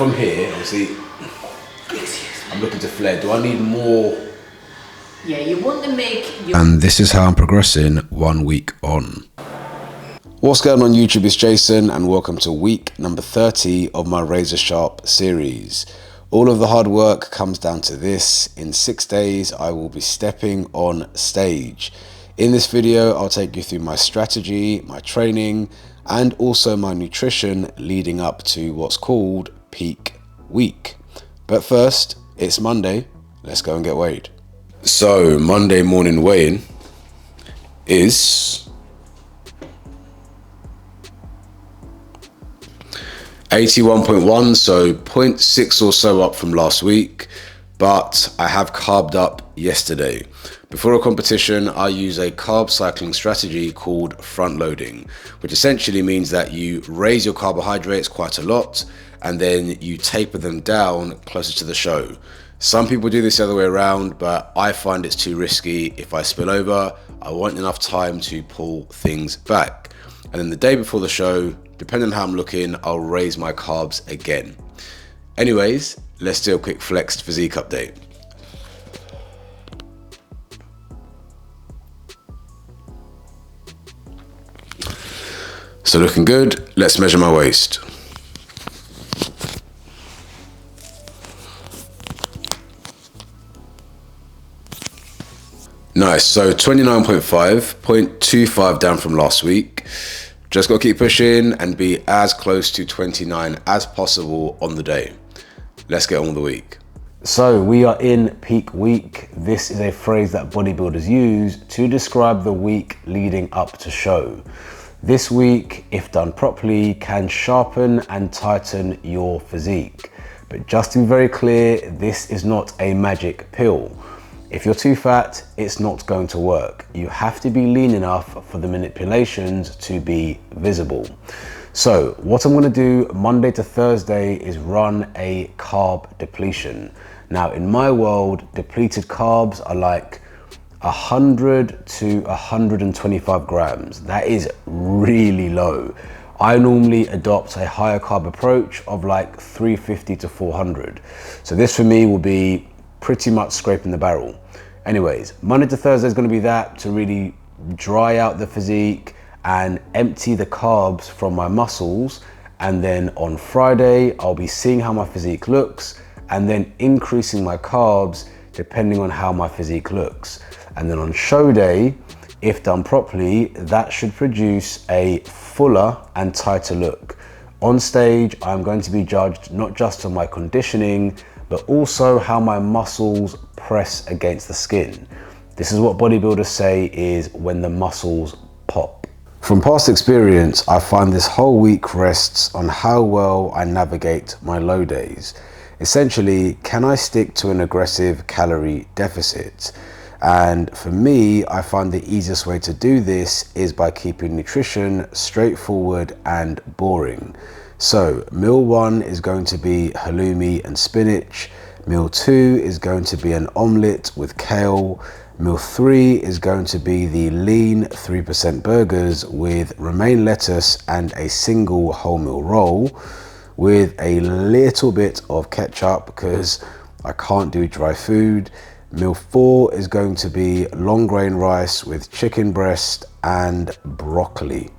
from here, obviously, I'm looking to flare. Do I need more? Yeah, you want to make your... And this is how I'm progressing 1 week on. What's going on YouTube? It's Jason and welcome to week number 30 of my Razor Sharp series. All of the hard work comes down to this. In 6 days, I will be stepping on stage. In this video, I'll take you through my strategy, my training, and also my nutrition leading up to what's called peak week. But first, it's Monday. Let's go and get weighed. So Monday morning weigh-in is 81.1, so 0.6 or so up from last week, but I have carved up yesterday. Before a competition, I use a carb cycling strategy called front loading, which essentially means that you raise your carbohydrates quite a lot and then you taper them down closer to the show. Some people do this the other way around, but I find it's too risky. If I spill over, I want enough time to pull things back. And then the day before the show, depending on how I'm looking, I'll raise my carbs again. Anyways, let's do a quick flexed physique update. So looking good, let's measure my waist. Nice, so 29.5, 0.25 down from last week. Just got to keep pushing and be as close to 29 as possible on the day. Let's get on with the week. So we are in peak week. This is a phrase that bodybuilders use to describe the week leading up to show. This week, if done properly, can sharpen and tighten your physique. But just to be very clear, this is not a magic pill. If you're too fat, it's not going to work. You have to be lean enough for the manipulations to be visible. So what I'm going to do Monday to Thursday is run a carb depletion. Now in my world, depleted carbs are like 100 to 125 grams. That is really low. I normally adopt a higher carb approach of like 350 to 400. So this for me will be pretty much scraping the barrel. Anyways, Monday to Thursday is going to be that to really dry out the physique and empty the carbs from my muscles. And then on Friday, I'll be seeing how my physique looks and then increasing my carbs depending on how my physique looks. And then on show day, if done properly, that should produce a fuller and tighter look. On stage, I'm going to be judged not just on my conditioning, but also how my muscles press against the skin. This is what bodybuilders say is when the muscles pop. From past experience, I find this whole week rests on how well I navigate my low days. Essentially, can I stick to an aggressive calorie deficit? And for me, I find the easiest way to do this is by keeping nutrition straightforward and boring. So meal 1 is going to be halloumi and spinach. Meal 2 is going to be an omelette with kale. Meal 3 is going to be the lean 3% burgers with romaine lettuce and a single wholemeal roll with a little bit of ketchup because I can't do dry food. Meal 4 is going to be long grain rice with chicken breast and broccoli.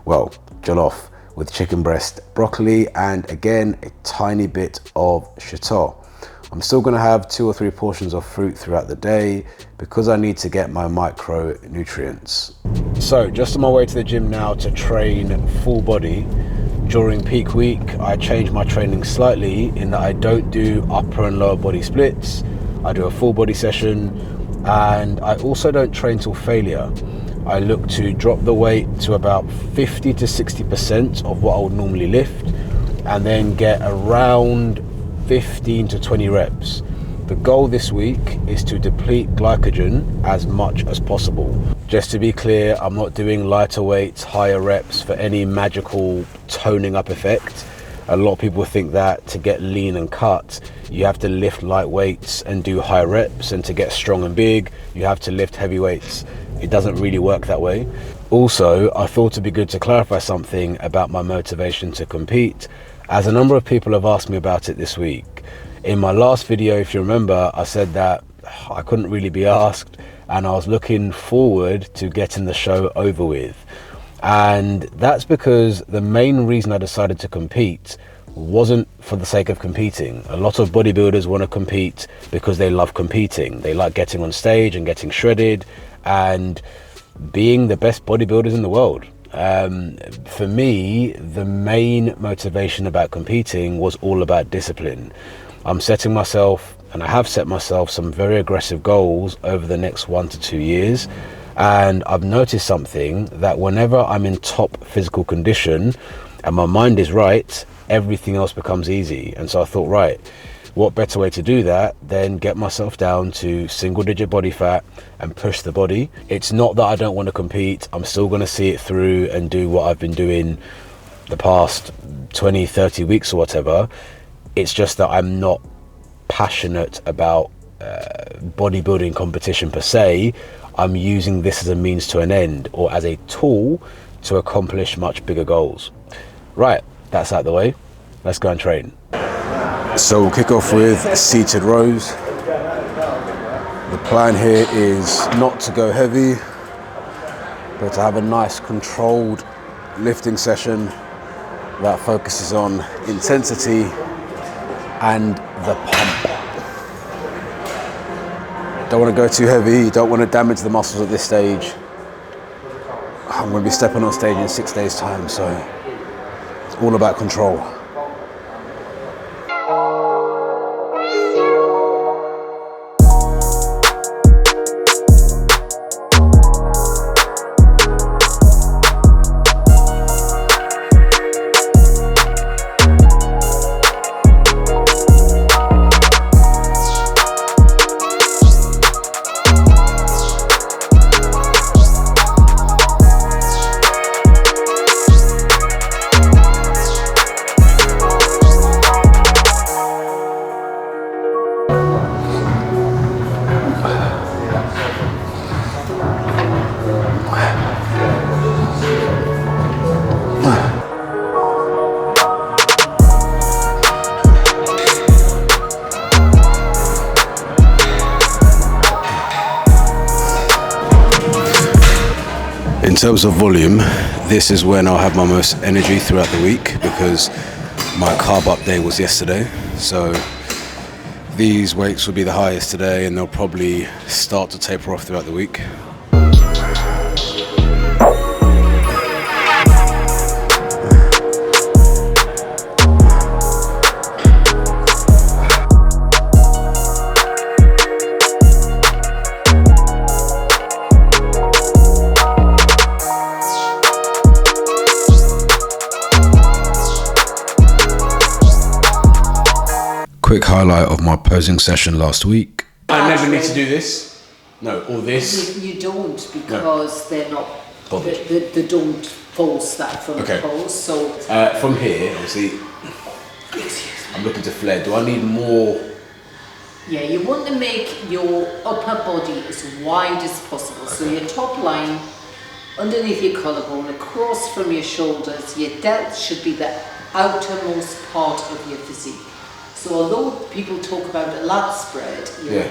Well, jollof with chicken breast, broccoli, and again, a tiny bit of shiitake. I'm still gonna have 2 or 3 portions of fruit throughout the day because I need to get my micronutrients. So just on my way to the gym now to train full body. During peak week, I change my training slightly in that I don't do upper and lower body splits. I do a full body session and I also don't train till failure. I look to drop the weight to about 50 to 60% of what I would normally lift and then get around 15 to 20 reps. The goal this week is to deplete glycogen as much as possible. Just to be clear, I'm not doing lighter weights, higher reps for any magical toning up effect. A lot of people think that to get lean and cut, you have to lift light weights and do high reps, and to get strong and big, you have to lift heavy weights. It doesn't really work that way. Also, I thought it'd be good to clarify something about my motivation to compete, as a number of people have asked me about it this week. In my last video, if you remember, I said that I couldn't really be asked and I was looking forward to getting the show over with. And that's because the main reason I decided to compete wasn't for the sake of competing. A lot of bodybuilders want to compete because they love competing. They like getting on stage and getting shredded and being the best bodybuilders in the world. For me, the main motivation about competing was all about discipline. I'm setting myself, and I have set myself, some very aggressive goals over the next 1 to 2 years. And I've noticed something, that whenever I'm in top physical condition and my mind is right, everything else becomes easy. And so I thought, right, what better way to do that than get myself down to single digit body fat and push the body. It's not that I don't want to compete. I'm still going to see it through and do what I've been doing the past 20, 30 weeks or whatever. It's just that I'm not passionate about bodybuilding competition per se. I'm using this as a means to an end, or as a tool to accomplish much bigger goals. Right, that's out the way. Let's go and train. So we'll kick off with seated rows. The plan here is not to go heavy, but to have a nice controlled lifting session that focuses on intensity and the pump. Don't want to go too heavy, don't want to damage the muscles at this stage. I'm going to be stepping on stage in 6 days' time, so it's all about control. In terms of volume, this is when I'll have my most energy throughout the week, because my carb up day was yesterday. So these weights will be the highest today, and they'll probably start to taper off throughout the week. Quick highlight of my posing session last week. I never need to do this. No, or this. You don't, because they're not. They don't force that from the pose. So from here, obviously, I'm looking to flare. Do I need more? Yeah, you want to make your upper body as wide as possible. So your top line, underneath your collarbone, across from your shoulders, your delts should be the outermost part of your physique. So although people talk about a lat spread, your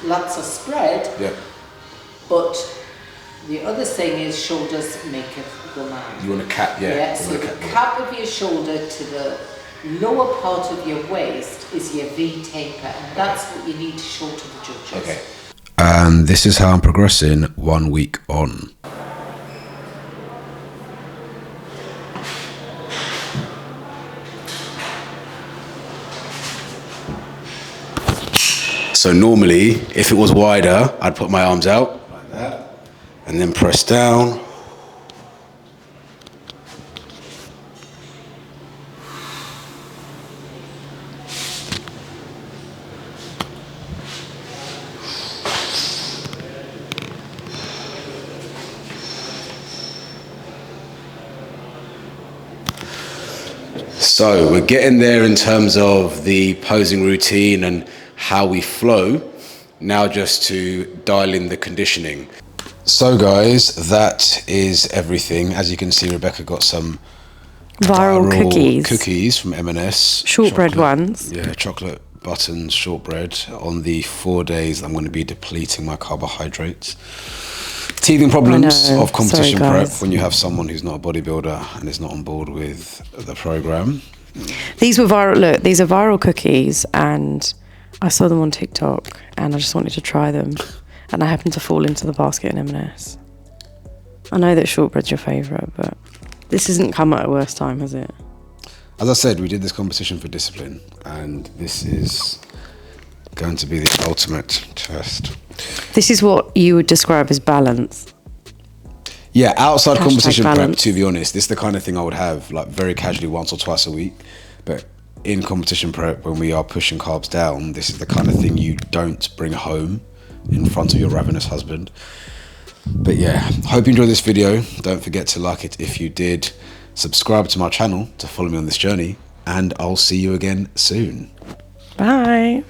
lats are spread, but the other thing is shoulders maketh the man. You want to cap, So the cap of your shoulder to the lower part of your waist is your V taper, and that's what you need to show to the judges. Okay. And this is how I'm progressing 1 week on. So normally, if it was wider, I'd put my arms out like that, and then press down. So we're getting there in terms of the posing routine and how we flow. Now just to dial in the conditioning. So guys, that is everything. As you can see, Rebecca got some Viral cookies from M&S. Shortbread Chocolate- ones. Yeah, chocolate buttons shortbread on the 4 days I'm going to be depleting my carbohydrates. Teething problems I know. of competition Sorry, prep guys. when you have someone who's not a bodybuilder and is not on board with the program. These were viral. Look, these are viral cookies, and I saw them on TikTok, and I just wanted to try them, and I happened to fall into the basket in M&S. I know that shortbread's your favourite, but this hasn't come at a worse time, has it? As I said, we did this competition for discipline, and this is going to be the ultimate test. This is what you would describe as balance. Yeah, outside Hashtag competition prep, balance. to be honest, this is the kind of thing I would have like very casually once or twice a week. But in competition prep, when we are pushing carbs down, this is the kind of thing you don't bring home in front of your ravenous husband. But yeah, hope you enjoyed this video. Don't forget to like it if you did. Subscribe to my channel to follow me on this journey, and I'll see you again soon. Bye.